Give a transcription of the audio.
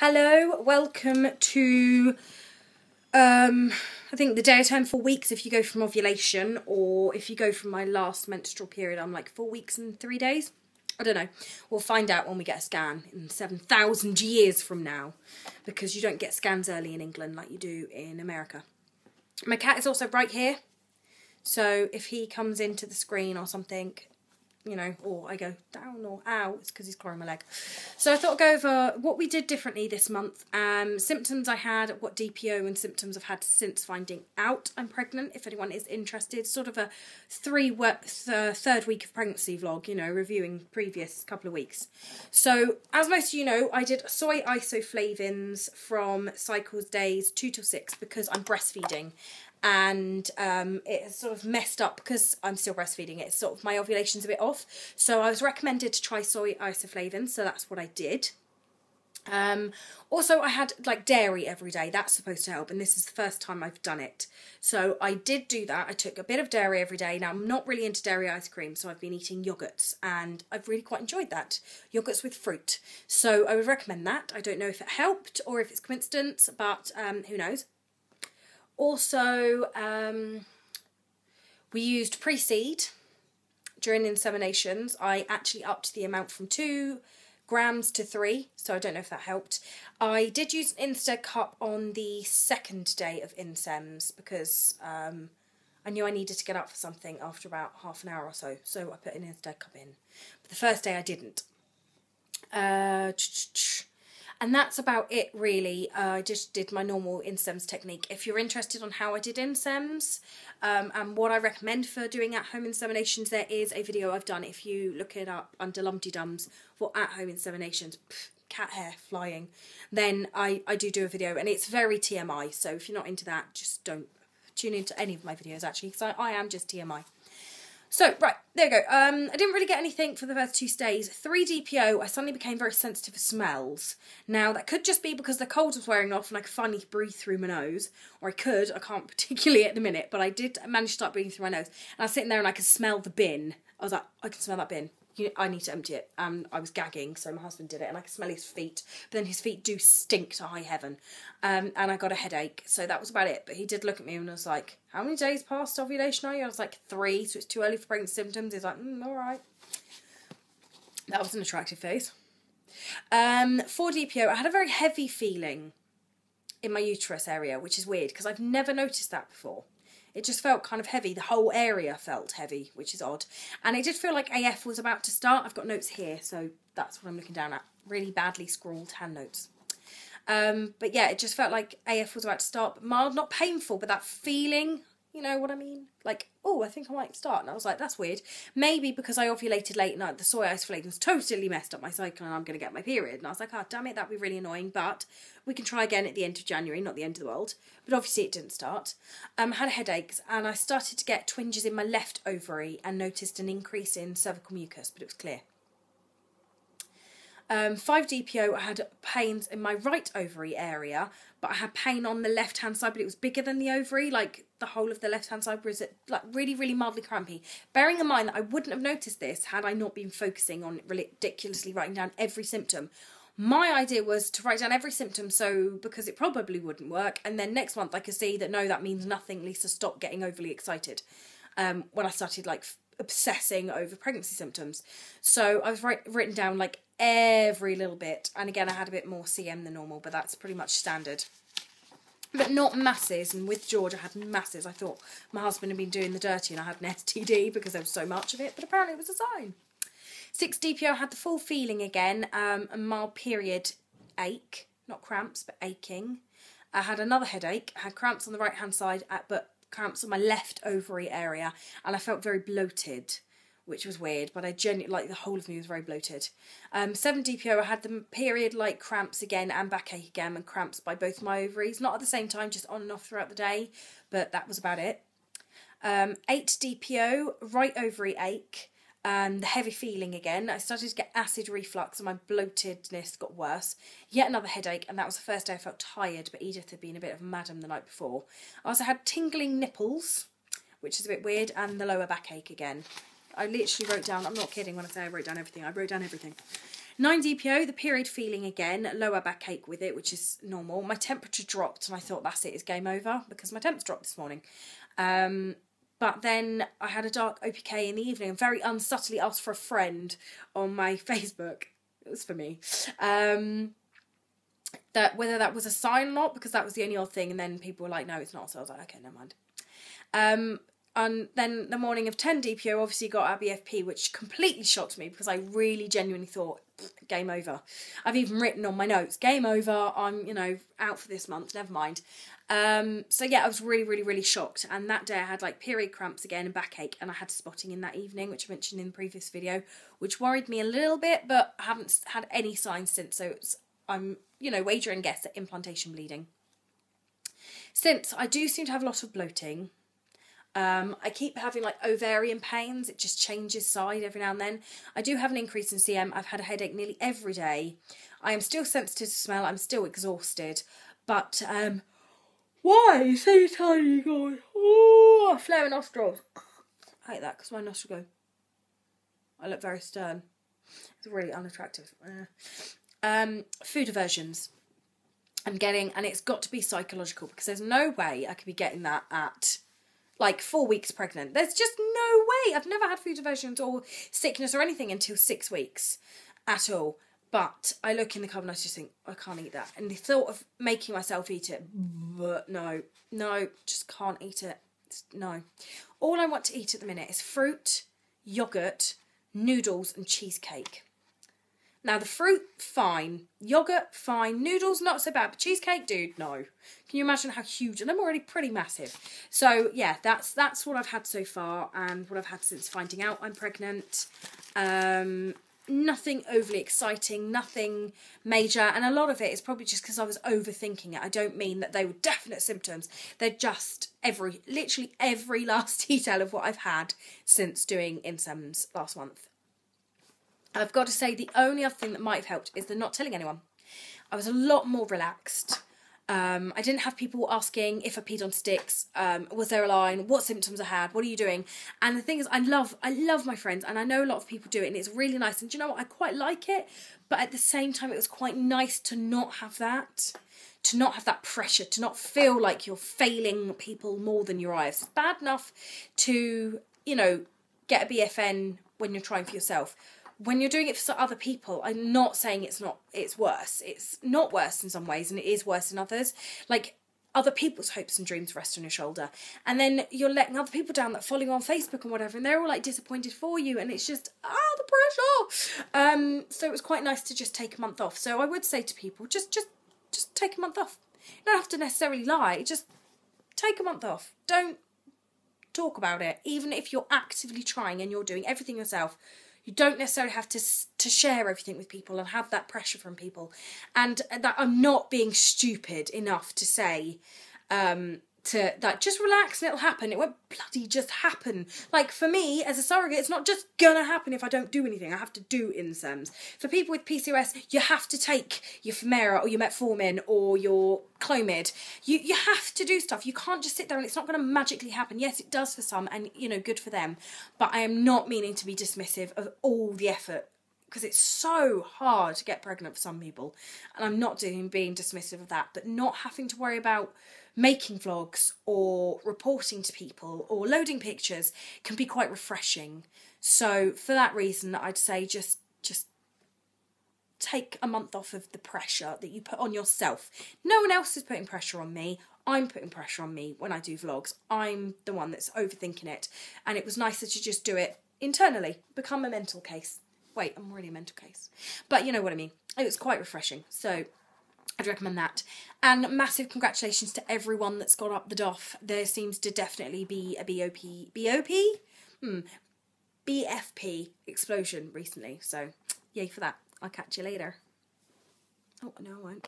Hello, welcome to, I think the day I turn 4 weeks if you go from ovulation, or if you go from my last menstrual period, I'm like 4 weeks and 3 days. I don't know. We'll find out when we get a scan in 7,000 years from now, because you don't get scans early in England like you do in America. My cat is also right here, so if he comes into the screen or something, you know, or I go down or ow, it's because he's clawing my leg. So I thought I'd go over what we did differently this month, symptoms I had, what DPO and symptoms I've had since finding out I'm pregnant, if anyone is interested. Sort of a third week of pregnancy vlog, you know, reviewing previous couple of weeks. So, as most of you know, I did soy isoflavins from cycles days 2 till 6 because I'm breastfeeding. And it has sort of messed up because I'm still breastfeeding. It's sort of, my ovulation's a bit off. So I was recommended to try soy isoflavin, so that's what I did. Also, I had like dairy every day. That's supposed to help, and this is the first time I've done it. So I did do that. I took a bit of dairy every day. Now, I'm not really into dairy ice cream, so I've been eating yogurts, and I've really quite enjoyed that. Yogurts with fruit. So I would recommend that. I don't know if it helped or if it's coincidence, but who knows. Also, we used pre-seed during inseminations. I actually upped the amount from 2 grams to 3, so I don't know if that helped. I did use an Instead cup on the second day of insems because I knew I needed to get up for something after about half an hour or so, so I put an Instead cup in. But the first day I didn't. And that's about it, really. I just did my normal insems technique. If you're interested on how I did insems and what I recommend for doing at-home inseminations, there is a video I've done. If you look it up under Lumpty Dums for at-home inseminations, cat hair flying, then I do a video, and it's very TMI. So if you're not into that, just don't tune into any of my videos, actually, because I am just TMI. So, right, there we go. I didn't really get anything for the first 2 stays. 3 DPO, I suddenly became very sensitive to smells. Now, that could just be because the cold was wearing off and I could finally breathe through my nose. Or I can't particularly at the minute, but I did manage to start breathing through my nose. And I was sitting there and I could smell the bin. I was like, I can smell that bin. I need to empty it. And I was gagging, so my husband did it, and I could smell his feet. But then his feet do stink to high heaven. And I got a headache, so that was about it. But he did look at me and was like, how many days past ovulation are you? I was like, 3, so it's too early for pregnancy symptoms. He's like, alright. That was an attractive face. For DPO, I had a very heavy feeling in my uterus area, which is weird, because I've never noticed that before. It just felt kind of heavy. The whole area felt heavy, which is odd. And it did feel like AF was about to start. I've got notes here, so that's what I'm looking down at. Really badly scrawled hand notes. But yeah, it just felt like AF was about to start. But mild, not painful, but that feeling, you know what I mean? Like, oh, I think I might start. And I was like, that's weird. Maybe because I ovulated late night, the soy isoflavins totally messed up my cycle and I'm going to get my period. And I was like, oh, damn it, that'd be really annoying. But we can try again at the end of January, not the end of the world. But obviously it didn't start. Had headaches, and I started to get twinges in my left ovary and noticed an increase in cervical mucus, but it was clear. 5 DPO, I had pains in my right ovary area, but I had pain on the left-hand side, but it was bigger than the ovary, like the whole of the left-hand side was like really, really mildly crampy. Bearing in mind that I wouldn't have noticed this had I not been focusing on ridiculously writing down every symptom. My idea was to write down every symptom, so because it probably wouldn't work, and then next month I could see that no, that means nothing. Lisa, stop getting overly excited. When I started like obsessing over pregnancy symptoms, so I was written down like every little bit, and again I had a bit more CM than normal, but that's pretty much standard. But not masses, and with George I had masses. I thought my husband had been doing the dirty and I had an STD because there was so much of it, but apparently it was a sign. 6 DPO, had the full feeling again, a mild period ache, not cramps, but aching. I had another headache, I had cramps on the right hand side, but cramps on my left ovary area, and I felt very bloated, which was weird, but I genuinely, like, the whole of me was very bloated. 7 DPO, I had the period like cramps again and backache again, and cramps by both my ovaries, not at the same time, just on and off throughout the day, but that was about it. 8 DPO, right ovary ache, the heavy feeling again. I started to get acid reflux and my bloatedness got worse. Yet another headache, and that was the first day I felt tired, but Edith had been a bit of a madam the night before. I also had tingling nipples, which is a bit weird, and the lower backache again. I literally wrote down, I'm not kidding when I say I wrote down everything, I wrote down everything. 9 DPO, the period feeling again, lower backache with it, which is normal. My temperature dropped and I thought that's it, it's game over, because my temps dropped this morning. But then I had a dark OPK in the evening and very unsubtly asked for a friend on my Facebook. It was for me. That whether that was a sign or not, because that was the only odd thing, and then people were like, no, it's not. So I was like, okay, never mind. And then the morning of 10 DPO obviously got RBFP, which completely shocked me because I really genuinely thought, game over. I've even written on my notes, game over, I'm, out for this month, never mind. So yeah, I was really, really, really shocked. And that day I had like period cramps again and backache, and I had spotting in that evening, which I mentioned in the previous video, which worried me a little bit, but I haven't had any signs since. So I'm, wagering guess at implantation bleeding. Since I do seem to have a lot of bloating, I keep having like ovarian pains. It just changes side every now and then. I do have an increase in CM. I've had a headache nearly every day. I am still sensitive to smell. I'm still exhausted. But, why? So tiny, guys. Oh, flaring nostrils. I hate that because my nostrils go. I look very stern. It's really unattractive. Food aversions. I'm getting, and it's got to be psychological because there's no way I could be getting that at like 4 weeks pregnant. There's just no way. I've never had food aversions or sickness or anything until 6 weeks at all. But I look in the cupboard and I just think, I can't eat that. And the thought of making myself eat it, but no, just can't eat it. No. All I want to eat at the minute is fruit, yoghurt, noodles and cheesecake. Now, the fruit, fine. Yoghurt, fine. Noodles, not so bad. But cheesecake, dude, no. Can you imagine how huge? And I'm already pretty massive. So, yeah, that's what I've had so far and what I've had since finding out I'm pregnant. Nothing overly exciting, nothing major. And a lot of it is probably just because I was overthinking it. I don't mean that they were definite symptoms. They're just literally every last detail of what I've had since doing insems last month. I've got to say the only other thing that might have helped is the not telling anyone. I was a lot more relaxed. I didn't have people asking if I peed on sticks, was there a line, what symptoms I had, what are you doing? And the thing is, I love my friends, and I know a lot of people do it, and it's really nice. And do you know what? I quite like it, but at the same time, it was quite nice to not have that. To not have that pressure, to not feel like you're failing people more than your eyes. It's bad enough to, get a BFN when you're trying for yourself. When you're doing it for other people, I'm not saying it's worse. It's not worse in some ways, and it is worse in others. Like, other people's hopes and dreams rest on your shoulder. And then you're letting other people down that follow you on Facebook and whatever, and they're all, like, disappointed for you, and it's just, the pressure! So it was quite nice to just take a month off. So I would say to people, just take a month off. You don't have to necessarily lie. Just take a month off. Don't talk about it. Even if you're actively trying and you're doing everything yourself, you don't necessarily have to share everything with people and have that pressure from people. And that I'm not being stupid enough to say that just relax and it'll happen. It won't bloody just happen. Like, for me, as a surrogate, it's not just gonna happen if I don't do anything. I have to do insems. For people with PCOS, you have to take your Femera or your Metformin or your Clomid. You have to do stuff. You can't just sit there and it's not going to magically happen. Yes, it does for some, and, good for them. But I am not meaning to be dismissive of all the effort, because it's so hard to get pregnant for some people. And I'm not being dismissive of that. But not having to worry about making vlogs or reporting to people or loading pictures can be quite refreshing. So for that reason, I'd say just take a month off of the pressure that you put on yourself. No one else is putting pressure on me. I'm putting pressure on me when I do vlogs. I'm the one that's overthinking it. And it was nicer to just do it internally. Become a mental case. Wait, I'm already a mental case. But you know what I mean. It was quite refreshing. So I'd recommend that. And massive congratulations to everyone that's got up the doff. There seems to definitely be a BFP explosion recently. So yay for that. I'll catch you later. Oh, no I won't.